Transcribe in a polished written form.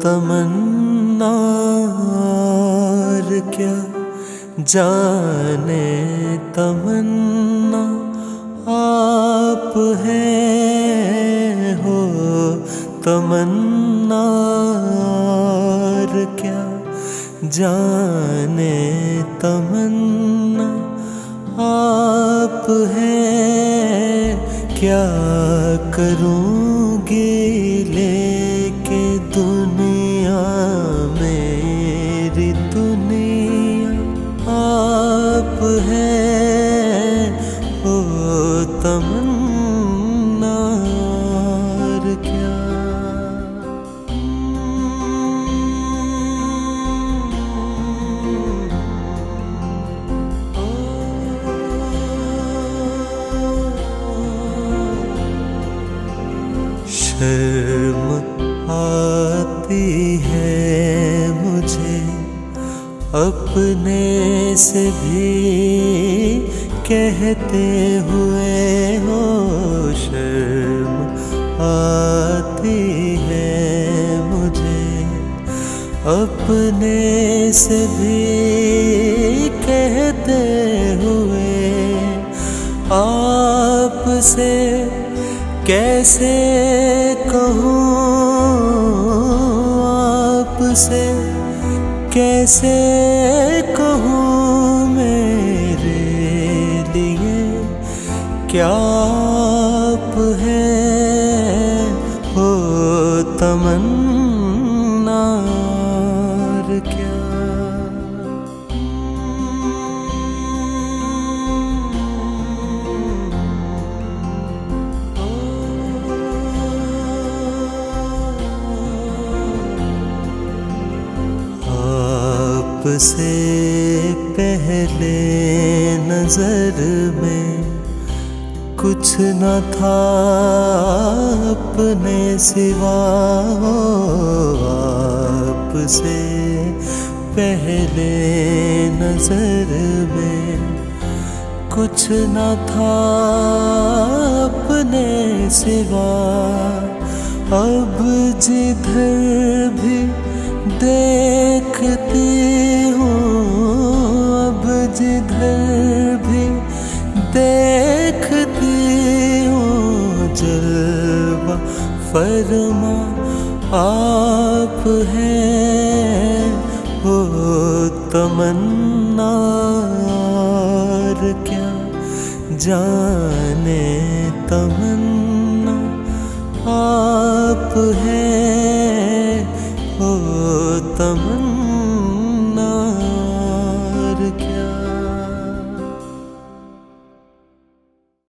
तमन्ना और क्या जाने तमन्ना आप हैं हो तमन्ना और क्या जाने तमन्ना आप हैं। क्या करूँगी लेके दुनिया मेरी दुनिया आप हैं हो तमन्ना और क्या। शर्म आती है मुझे अपने से भी कहते हुए हो। शर्म आती है मुझे अपने से भी कहते हुए। आपसे कैसे कहूँ आपसे कैसे कहूँ मेरे लिए क्या आप हैं हो तमन्ना और क्या। आपसे पहले नजर में कुछ न था अपने सिवा हो। आपसे पहले नजर में कुछ न था अपने सिवा। अब जिधर भी देखती हूँ अब जिधर भी देखती हूँ जलवा फरमा आप हैं हो तमन्ना और क्या जाने तमन्ना आप हैं हो तमन्ना।